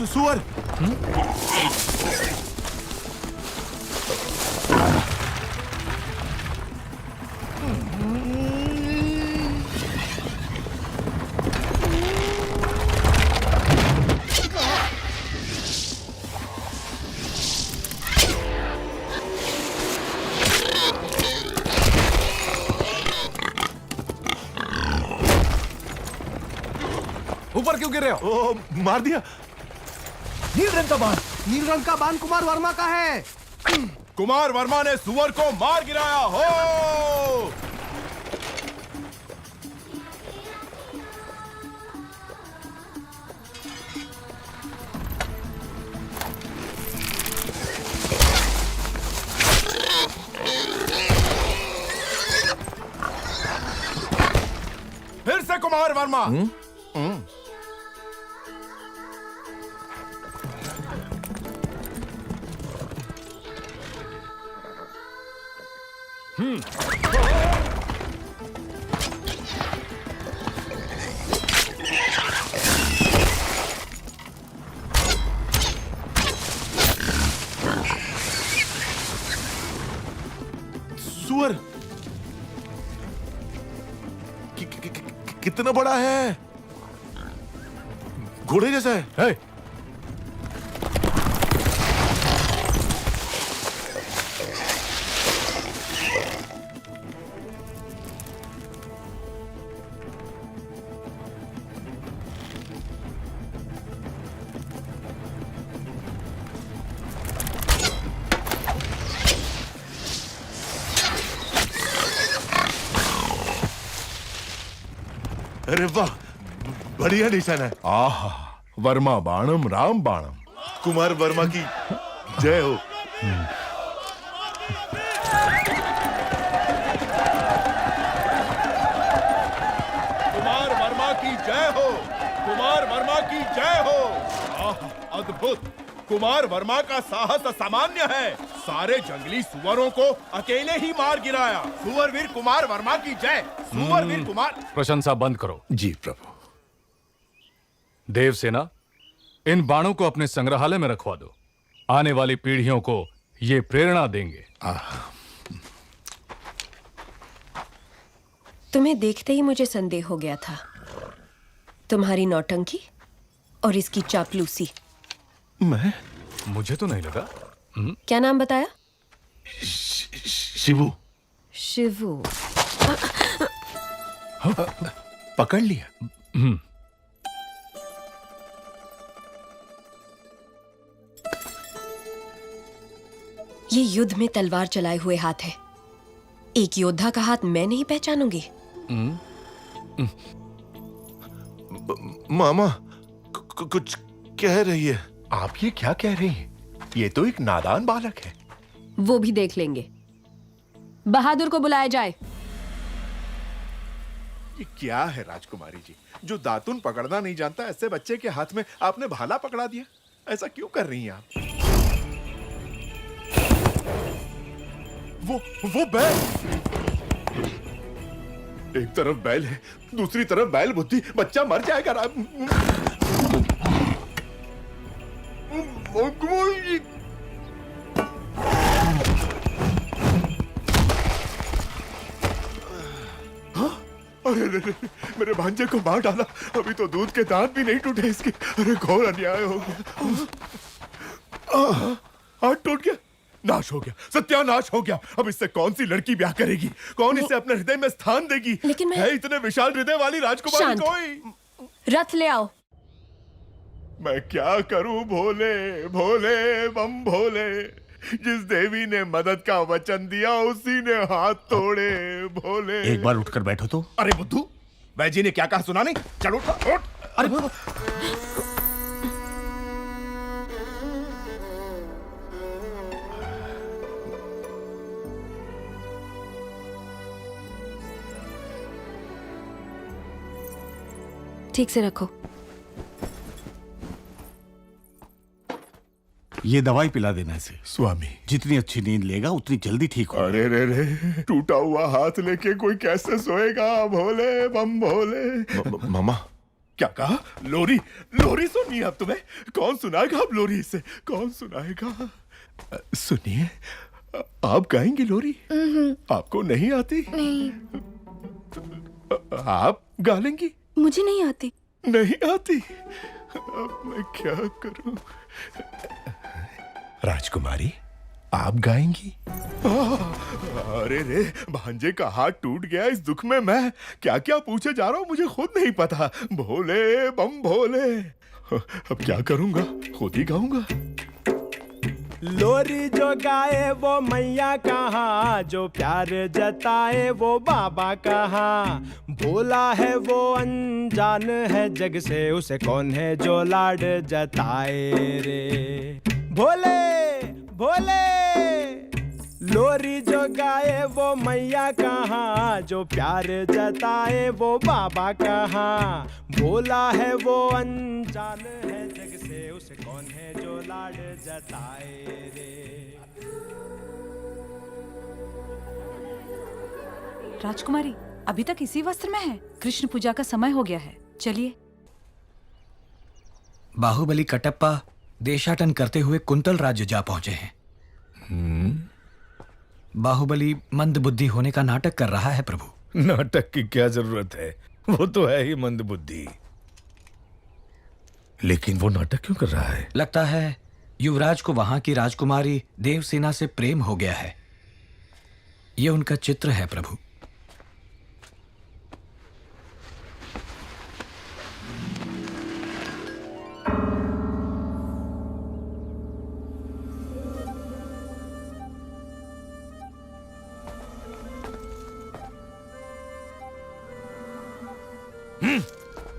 सुअर। ऊपर क्यों गिर रहे हो? ओ, मार दिया। नील रंग का बाण। नील रंग का बाण कुमार वर्मा का है। कुमार वर्मा ने सुअर को मार गिराया हो। फिर से कुमार वर्मा। सुअर कितना बड़ा है? घोड़े जैसा है। हे, अरे वाह, बढ़िया निशान है। आहा, वर्मा बाणम राम बाणम। कुमार वर्मा की जय हो। कुमार वर्मा की जय हो। कुमार वर्मा की जय हो। आह, अद्भुत। कुमार वर्मा का साहस असामान्य है। सारे जंगली सुअरों को अकेले ही मार गिराया। सुअरवीर कुमार वर्मा की जय। सुअरवीर कुमार। प्रशंसा बंद करो। जी प्रभु। देवसेना, इन बाणों को अपने संग्रहालय में रखवा दो। आने वाली पीढ़ियों को ये प्रेरणा देंगे। तुम्हें देखते ही मुझे संदेह हो गया था। तुम्हारी नौटंकी और इसकी चापलूसी। मैं? मुझे तो नहीं लगा। क्या नाम बताया? शिवू। शिवू। पकड़ लिया। ये युद्ध में तलवार चलाए हुए हाथ है। एक योद्धा का हाथ मैं नहीं पहचानूंगी। मामा कुछ कह रही है। आप ये क्या कह रही हैं? ये तो एक नादान बालक है। वो भी देख लेंगे। बहादुर को बुलाया जाए। ये क्या है राजकुमारी जी, जो दातुन पकड़ना नहीं जानता ऐसे बच्चे के हाथ में आपने भाला पकड़ा दिया? ऐसा क्यों कर रही हैं आप? वो बैल। एक तरफ बैल है, दूसरी तरफ बैल बुद्धि। बच्चा मर जाएगा। अरे मेरे भांजे को मार डाला। अभी तो दूध के दांत भी नहीं टूटे इसके। अरे घोर अन्याय हो गया। हाथ टूट गया, नाश हो गया, सत्यानाश हो गया। अब इससे कौन सी लड़की ब्याह करेगी? कौन इसे अपने हृदय में स्थान देगी? लेकिन मैं... है इतने विशाल हृदय वाली राजकुमारी कोई? रथ ले आओ। मैं क्या करूं भोले भोले बम भोले। जिस देवी ने मदद का वचन दिया उसी ने हाथ तोड़े भोले। एक बार उठकर बैठो तो। अरे बुद्धू, वैजी ने क्या कहा सुना नहीं? चलो उठ। अरे ठीक से रखो। ये दवाई पिला देना इसे। स्वामी, जितनी अच्छी नींद लेगा उतनी जल्दी ठीक होगा। अरे रे टूटा हुआ हाथ लेके कोई कैसे सोएगा? भोले बम भोले। मामा, क्या कहा? लोरी? लोरी सुननी है अब तुम्हें? कौन सुनाएगा अब लोरी इसे? कौन सुनाएगा? सुनिए, आप गाएंगी लोरी? आपको नहीं आती? नहीं, आप गा लेंगी? मुझे नहीं आती। नहीं आती? अब मैं क्या करूं? राजकुमारी, आप गाएंगी? अरे रे, भांजे का हाथ टूट गया। इस दुख में मैं क्या क्या पूछे जा रहा हूं मुझे खुद नहीं पता। भोले बम भोले। अब क्या करूंगा? खुद ही गाऊंगा। लोरी जो गाए वो मैया कहाँ, जो प्यार जताए वो बाबा कहाँ। भोला है वो अनजान है जग से, उसे कौन है जो लाड जताए रे। भोले भोले लोरी जो गाए वो मैया कहाँ, जो प्यार जताए वो बाबा कहाँ। भोला है वो अनजान है जग से, उसे कौन है जो लाड जताए रे। राजकुमारी अभी तक इसी वस्त्र में है। कृष्ण पूजा का समय हो गया है, चलिए। बाहुबली कटप्पा देशाटन करते हुए कुंतल राज्य जा पहुंचे हैं। बाहुबली मंद बुद्धि होने का नाटक कर रहा है प्रभु। नाटक की क्या जरूरत है? वो तो है ही मंद बुद्धि। लेकिन वो नाटक क्यों कर रहा है? लगता है युवराज को वहां की राजकुमारी देवसेना से प्रेम हो गया है। ये उनका चित्र है प्रभु।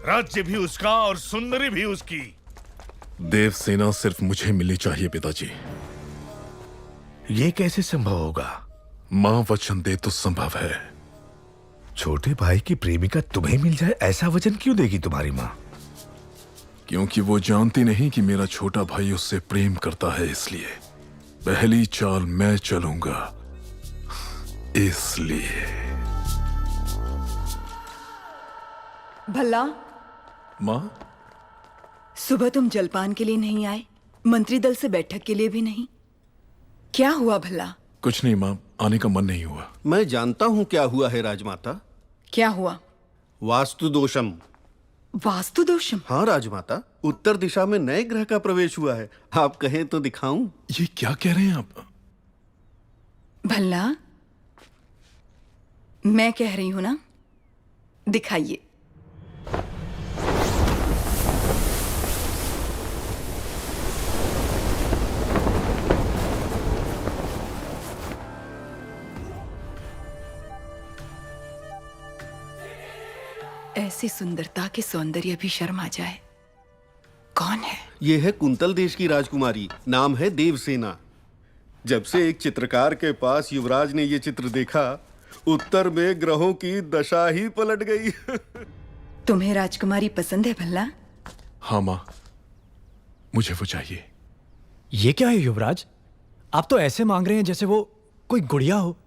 राज्य भी उसका और सुंदरी भी उसकी। देवसेना सिर्फ मुझे मिलनी चाहिए पिताजी। ये कैसे संभव होगा? मां वचन दे तो संभव है। छोटे भाई की प्रेमिका तुम्हें मिल जाए, ऐसा वचन क्यों देगी तुम्हारी मां? क्योंकि वो जानती नहीं कि मेरा छोटा भाई उससे प्रेम करता है, इसलिए पहली चाल मैं चलूंगा। इसलिए भल्ला, मां, सुबह तुम जलपान के लिए नहीं आए, मंत्री दल से बैठक के लिए भी नहीं। क्या हुआ भला? कुछ नहीं मां, आने का मन नहीं हुआ। मैं जानता हूं क्या हुआ है राजमाता। क्या हुआ? वास्तु दोषम। वास्तु दोषम? हाँ राजमाता, उत्तर दिशा में नए ग्रह का प्रवेश हुआ है। आप कहें तो दिखाऊं? ये क्या कह रहे हैं आप? भल्ला, मैं कह रही हूं ना, दिखाइए। ऐसी सुंदरता के सौंदर्य भी शर्म आ जाए। कौन है? ये है कुंतल देश की राजकुमारी, नाम है देवसेना। जब से एक चित्रकार के पास युवराज ने ये चित्र देखा, उत्तर में ग्रहों की दशा ही पलट गई। तुम्हें राजकुमारी पसंद है भल्ला? हाँ मां, मुझे वो चाहिए। ये क्या है युवराज? आप तो ऐसे मांग रहे हैं जैसे वो कोई गुड़िया हो।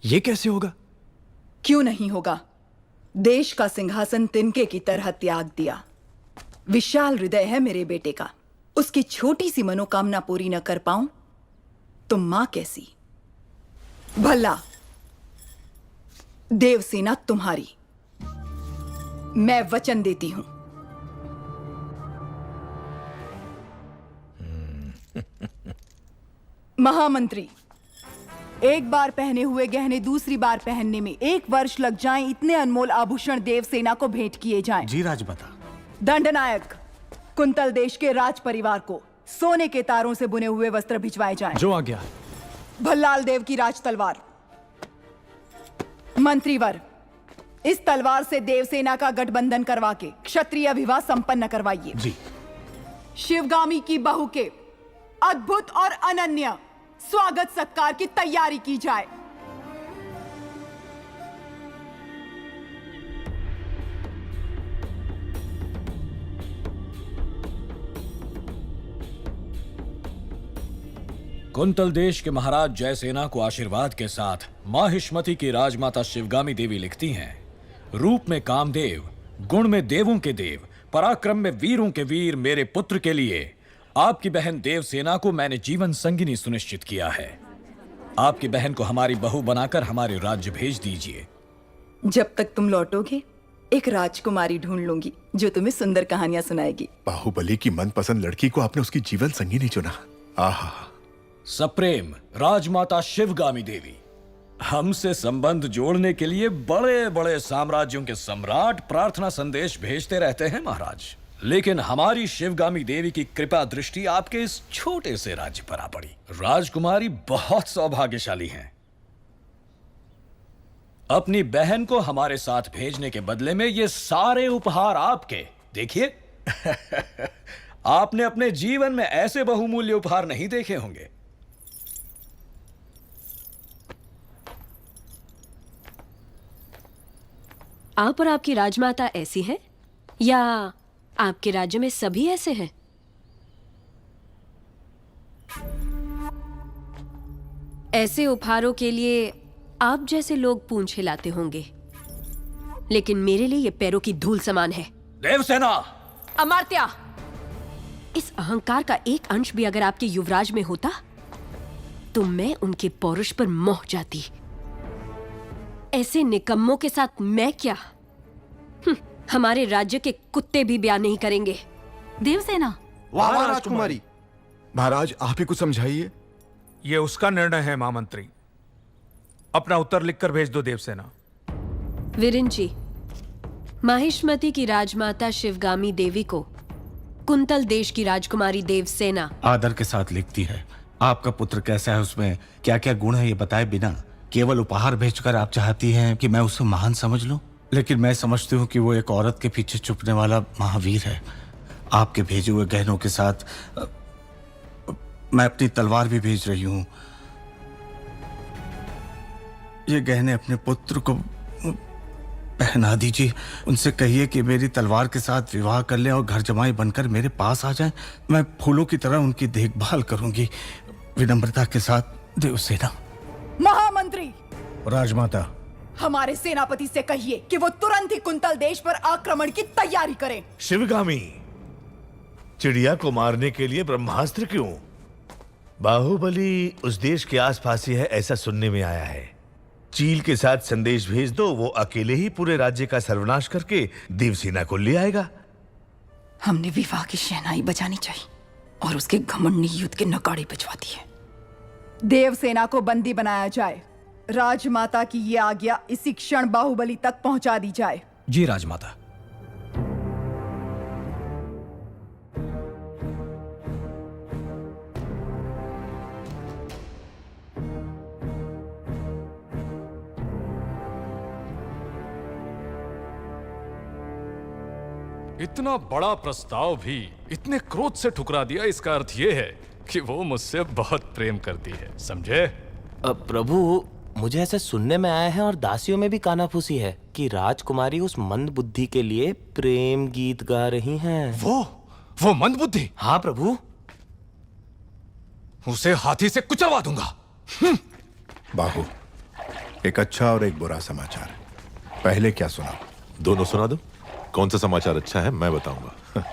ये कैसे होगा? क्यों नहीं होगा? देश का सिंहासन तिनके की तरह त्याग दिया। विशाल हृदय है मेरे बेटे का। उसकी छोटी सी मनोकामना पूरी न कर पाऊं तो मां कैसी? भला, देवसेना तुम्हारी। मैं वचन देती हूं। महामंत्री, एक बार पहने हुए गहने दूसरी बार पहनने में 1 वर्ष लग जाएं, इतने अनमोल आभूषण देवसेना को भेंट किए जाएं। जी राजमाता। दंडनायक, कुंतल देश के राज परिवार को सोने के तारों से बुने हुए वस्त्र भिजवाए जाएं। जो आ गया। भल्लाल देव की राज तलवार। मंत्रीवर, इस तलवार से देवसेना का गठबंधन करवा के क्षत्रिय विवाह संपन्न करवाइए। जी। शिवगामी की बहू के अद्भुत और अनन्य स्वागत सत्कार की तैयारी की जाए। कुंतल देश के महाराज जयसेना को आशीर्वाद के साथ माहिष्मति की राजमाता शिवगामी देवी लिखती हैं, रूप में कामदेव, गुण में देवों के देव, पराक्रम में वीरों के वीर मेरे पुत्र के लिए आपकी बहन देवसेना को मैंने जीवन संगिनी सुनिश्चित किया है। आपकी बहन को हमारी बहू बनाकर हमारे राज्य भेज दीजिए। जब तक तुम लौटोगे एक राजकुमारी ढूंढ लूंगी जो तुम्हें सुंदर कहानियां सुनाएगी। बाहुबली की मनपसंद लड़की को आपने उसकी जीवन संगिनी चुना। आहा। सप्रेम राजमाता शिवगामी देवी हमसे संबंध जोड़ने के लिए बड़े बड़े साम्राज्यों के सम्राट प्रार्थना संदेश भेजते रहते हैं महाराज, लेकिन हमारी शिवगामी देवी की कृपा दृष्टि आपके इस छोटे से राज्य पर आ पड़ी। राजकुमारी बहुत सौभाग्यशाली हैं। अपनी बहन को हमारे साथ भेजने के बदले में ये सारे उपहार आपके। देखिए आपने अपने जीवन में ऐसे बहुमूल्य उपहार नहीं देखे होंगे। आप और आपकी राजमाता ऐसी हैं या आपके राज्य में सभी ऐसे हैं? ऐसे उपहारों के लिए आप जैसे लोग पूंछ हिलाते होंगे, लेकिन मेरे लिए ये पैरों की धूल समान है। देवसेना! अमर्त्य! इस अहंकार का एक अंश भी अगर आपके युवराज में होता तो मैं उनके पौरुष पर मोह जाती। ऐसे निकम्मों के साथ मैं क्या? हमारे राज्य के कुत्ते भी ब्याह नहीं करेंगे। देवसेना! वाह राजकुमारी। महाराज आप ही कुछ समझाइए। ये उसका निर्णय है महामंत्री। अपना उत्तर लिखकर भेज दो देवसेना। विरिंची, माहिष्मति की राजमाता शिवगामी देवी को कुंतल देश की राजकुमारी देवसेना आदर के साथ लिखती है। आपका पुत्र कैसा है, उसमें क्या क्या गुण है, ये बताए बिना केवल उपहार भेजकर आप चाहती हैं कि मैं उसे महान समझ लूं। लेकिन मैं समझती हूँ कि वो एक औरत के पीछे छुपने वाला महावीर है। आपके भेजे हुए गहनों के साथ मैं अपनी तलवार भी भेज रही हूँ। ये गहने अपने पुत्र को पहना दीजिए। उनसे कहिए कि मेरी तलवार के साथ विवाह कर लें और घर जमाई बनकर मेरे पास आ जाएं। मैं फूलों की तरह उनकी देखभाल करूंगी। विनम्रता के साथ, देवसेना। महामंत्री! राजमाता, हमारे सेनापति से कहिए कि वो तुरंत ही कुंतल देश पर आक्रमण की तैयारी करें। शिवगामी, चिड़िया को मारने के लिए ब्रह्मास्त्र क्यों? बाहुबली उस देश के आसपास ही है, ऐसा सुनने में आया है। चील के साथ संदेश भेज दो, वो अकेले ही पूरे राज्य का सर्वनाश करके देवसेना को ले आएगा। हमने विवाह की शहनाई बजानी चाहिए और उसके घमंड ने युद्ध के नगाड़े बजवाती है। देवसेना को बंदी बनाया जाए। राजमाता की ये आज्ञा इसी क्षण बाहुबली तक पहुंचा दी जाए। जी राजमाता। इतना बड़ा प्रस्ताव भी इतने क्रोध से ठुकरा दिया, इसका अर्थ यह है कि वो मुझसे बहुत प्रेम करती है, समझे? प्रभु, मुझे ऐसा सुनने में आया है और दासियों में भी कानाफूसी है कि राजकुमारी उस मंद बुद्धि के लिए प्रेम गीत गा रही हैं। वो मंद बुद्धि? हाँ प्रभु। उसे हाथी से कुचलवा दूंगा। बाहु, एक अच्छा और एक बुरा समाचार। पहले क्या सुना? दोनों सुना दो। कौन सा समाचार अच्छा है मैं बताऊंगा।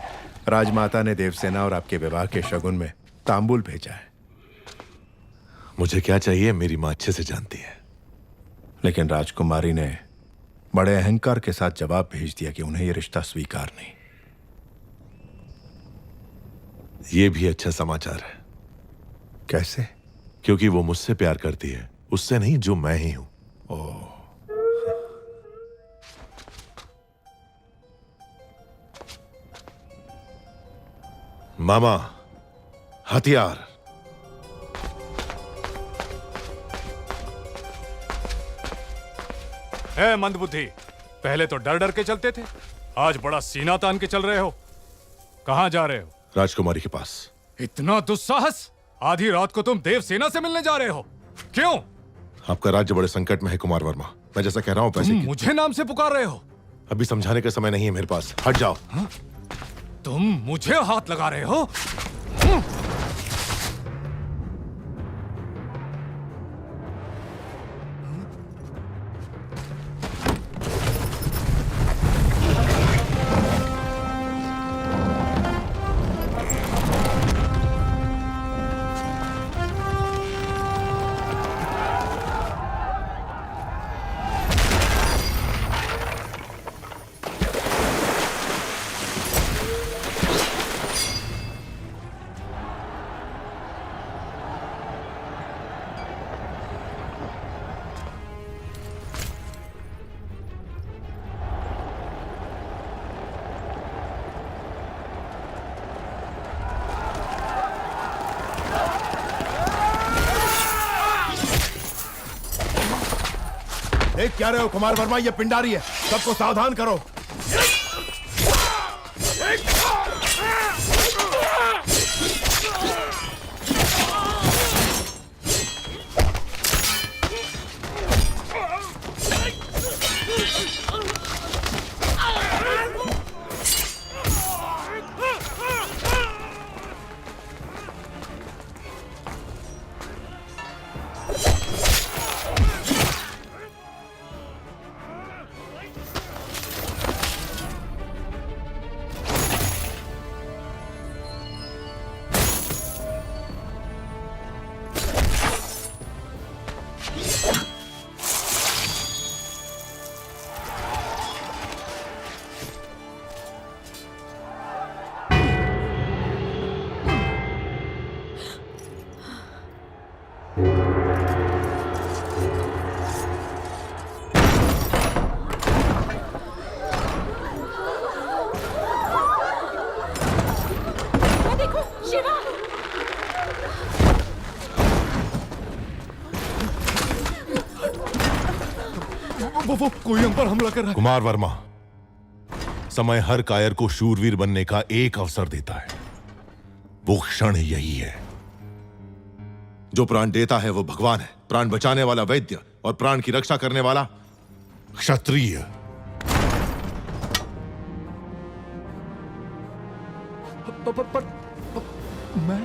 राजमाता ने देवसेना और आपके विवाह के शगुन में तांबूल भेजा है। मुझे क्या चाहिए मेरी मां अच्छे से जानती है। लेकिन राजकुमारी ने बड़े अहंकार के साथ जवाब भेज दिया कि उन्हें यह रिश्ता स्वीकार नहीं। यह भी अच्छा समाचार है। कैसे? क्योंकि वो मुझसे प्यार करती है, उससे नहीं जो मैं ही हूं। ओह, मामा, हथियार। है मंदबुद्धि, पहले तो डर डर के चलते थे, आज बड़ा सीना तान के चल रहे हो। कहां जा रहे हो? राजकुमारी के पास। इतना दुस्साहस? आधी रात को तुम देवसेना से मिलने जा रहे हो? क्यों? आपका राज्य बड़े संकट में है कुमार वर्मा। मैं जैसा कह रहा हूं पैसे की। मुझे नाम से पुकार रहे हो? अभी समझाने का समय नहीं है मेरे पास। हट जाओ। तुम मुझे हाथ लगा रहे हो? देख क्या रहे हो कुमार वर्मा, ये पिंडारी है, सबको सावधान करो। वो कोई हम पर हमला कर रहा है। कुमार वर्मा, समय हर कायर को शूरवीर बनने का एक अवसर देता है। वो क्षण यही है। जो प्राण देता है वो भगवान है, प्राण बचाने वाला वैद्य और प्राण की रक्षा करने वाला क्षत्रिय। मैं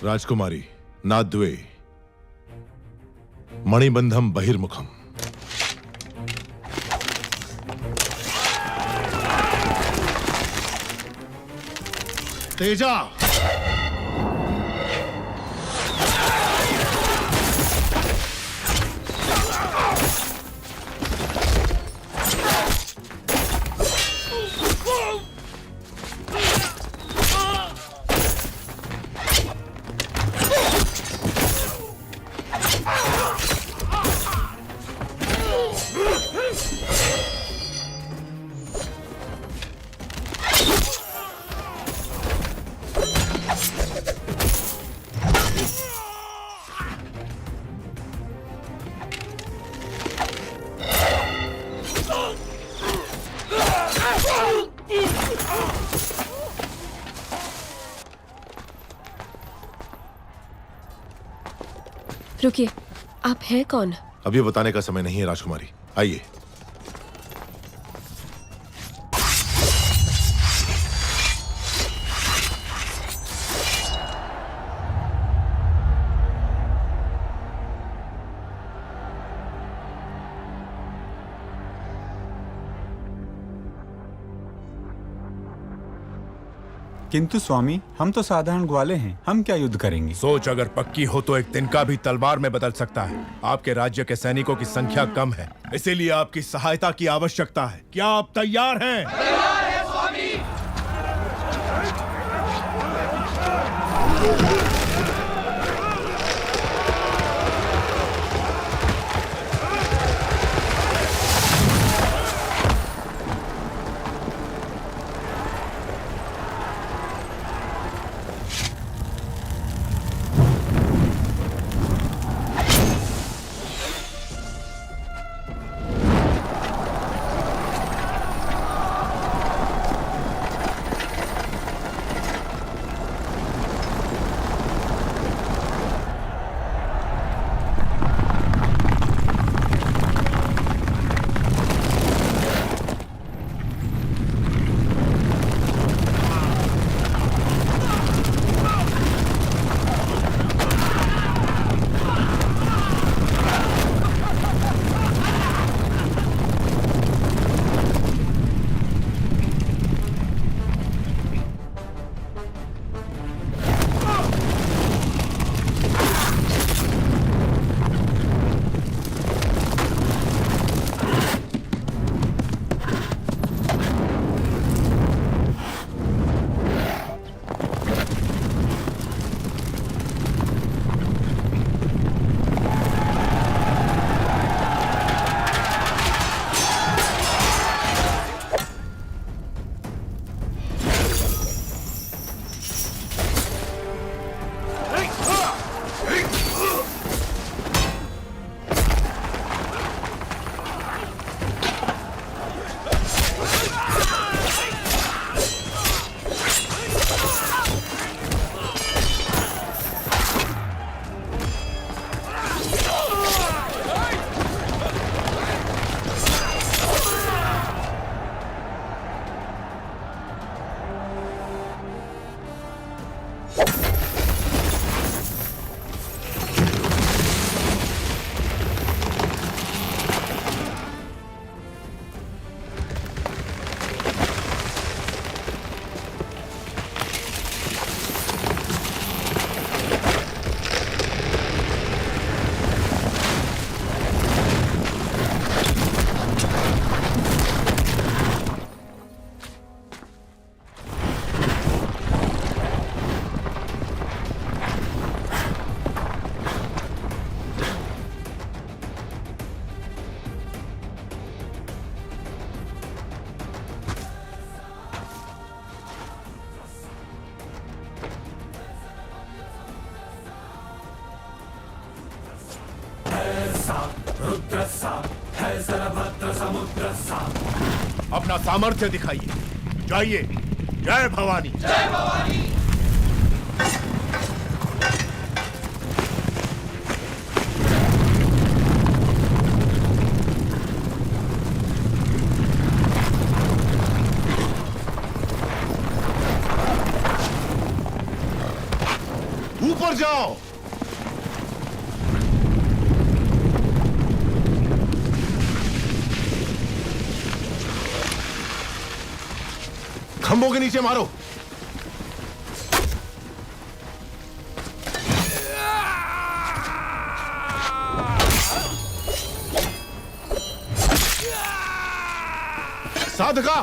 राजकुमारी नाद्वे मणिबंधम बहिर्मुखम। तेजा रुकिए, आप हैं कौन? अभी बताने का समय नहीं है राजकुमारी, आइए। किंतु स्वामी, हम तो साधारण ग्वाले हैं, हम क्या युद्ध करेंगे? सोच अगर पक्की हो तो एक तिनका भी तलवार में बदल सकता है। आपके राज्य के सैनिकों की संख्या कम है, इसीलिए आपकी सहायता की आवश्यकता है। क्या आप तैयार हैं? तैयार है स्वामी। अपना सामर्थ्य दिखाइए। जाइए। जय भवानी। जय भवानी। ऊपर जाओ। खंभों के नीचे मारो। साधका।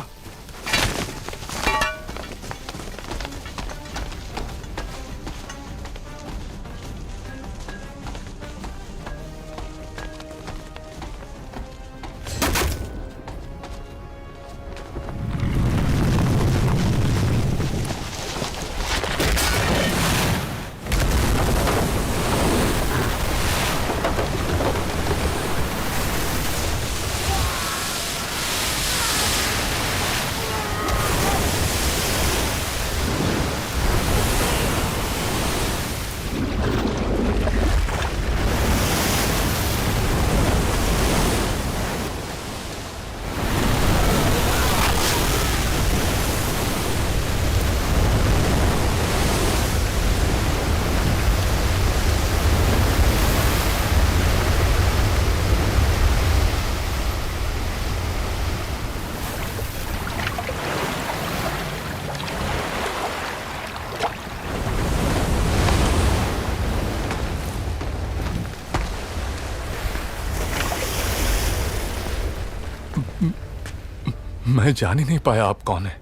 मैं जान ही नहीं पाया आप कौन है।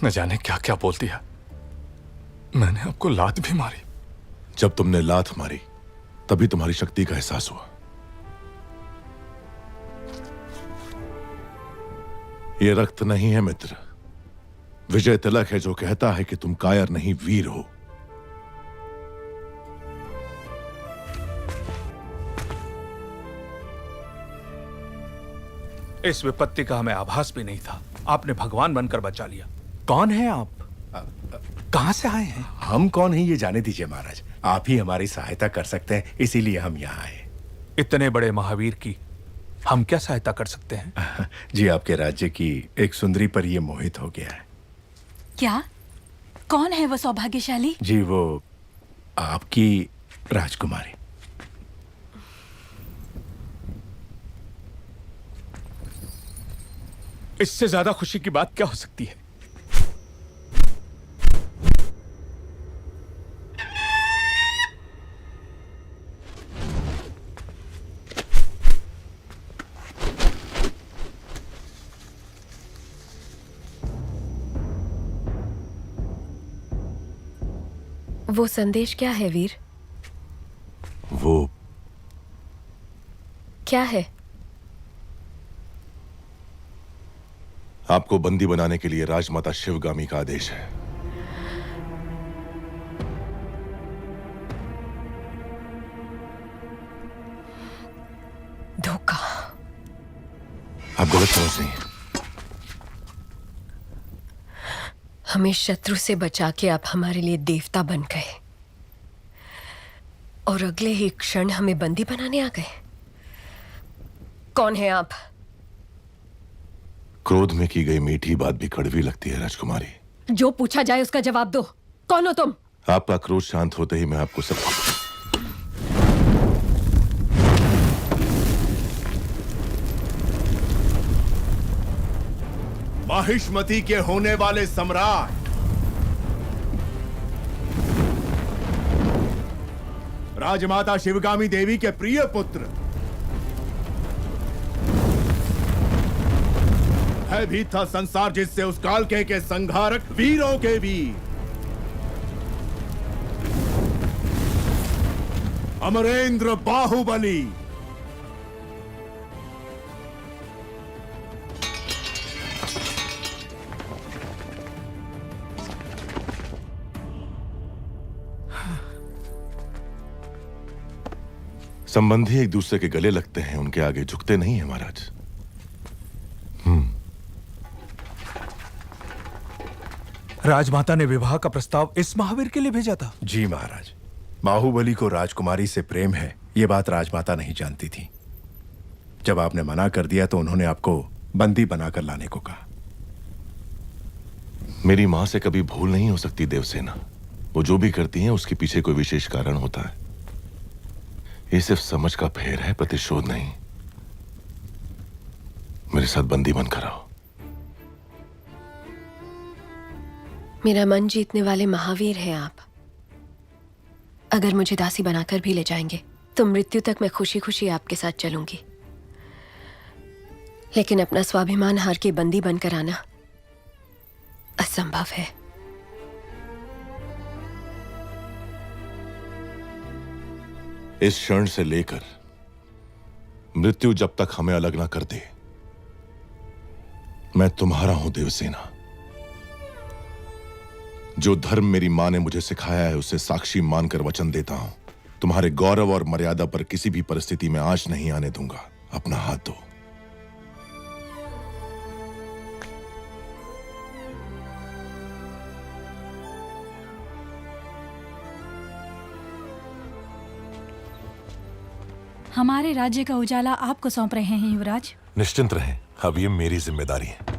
न जाने क्या क्या बोल दिया। मैंने आपको लात भी मारी। जब तुमने लात मारी तभी तुम्हारी शक्ति का एहसास हुआ। ये रक्त नहीं है मित्र, विजय तिलक है जो कहता है कि तुम कायर नहीं वीर हो। इस विपत्ति का हमें आभास भी नहीं था। आपने भगवान बनकर बचा लिया। कौन है आप? कहां से आए हैं? हम कौन हैं ये जाने दीजिए महाराज। आप ही हमारी सहायता कर सकते हैं, इसीलिए हम यहाँ आए। इतने बड़े महावीर की हम क्या सहायता कर सकते हैं? जी, आपके राज्य की एक सुंदरी पर ये मोहित हो गया है। क्या? कौन है वो सौभाग्यशाली? जी, वो आपकी राजकुमारी। इससे ज्यादा खुशी की बात क्या हो सकती है? वो संदेश क्या है वीर? वो क्या है? आपको बंदी बनाने के लिए राजमाता शिवगामी का आदेश है। धोखा। आप गलत समझ रही हैं। हमें शत्रु से बचा के आप हमारे लिए देवता बन गए और अगले ही क्षण हमें बंदी बनाने आ गए। कौन है आप? क्रोध में की गई मीठी बात भी कड़वी लगती है राजकुमारी। जो पूछा जाए उसका जवाब दो। कौन हो तुम? आपका क्रोध शांत होते ही मैं आपको सब माहिष्मती के होने वाले सम्राट राजमाता शिवगामी देवी के प्रिय पुत्र है भी था संसार जिससे उस काल के संहारक वीरों के वीर अमरेंद्र बाहुबली। संबंधी एक दूसरे के गले लगते हैं, उनके आगे झुकते नहीं हैं महाराज। राजमाता ने विवाह का प्रस्ताव इस महावीर के लिए भेजा था? जी महाराज, बाहुबली को राजकुमारी से प्रेम है ये बात राजमाता नहीं जानती थी। जब आपने मना कर दिया तो उन्होंने आपको बंदी बनाकर लाने को कहा। मेरी मां से कभी भूल नहीं हो सकती देवसेना। वो जो भी करती हैं उसके पीछे कोई विशेष कारण होता है। ये सिर्फ समझ का फेर है, प्रतिशोध नहीं। मेरे साथ बंदी बनकर आओ। मेरा मन जीतने वाले महावीर हैं आप। अगर मुझे दासी बनाकर भी ले जाएंगे तो मृत्यु तक मैं खुशी खुशी आपके साथ चलूंगी, लेकिन अपना स्वाभिमान हार के बंदी बनकर आना असंभव है। इस क्षण से लेकर मृत्यु जब तक हमें अलग ना कर दे, मैं तुम्हारा हूं देवसेना। जो धर्म मेरी मां ने मुझे सिखाया है उसे साक्षी मानकर वचन देता हूं, तुम्हारे गौरव और मर्यादा पर किसी भी परिस्थिति में आंच नहीं आने दूंगा। अपना हाथ दो। हमारे राज्य का उजाला आपको सौंप रहे हैं युवराज। निश्चिंत रहें, अब ये मेरी जिम्मेदारी है।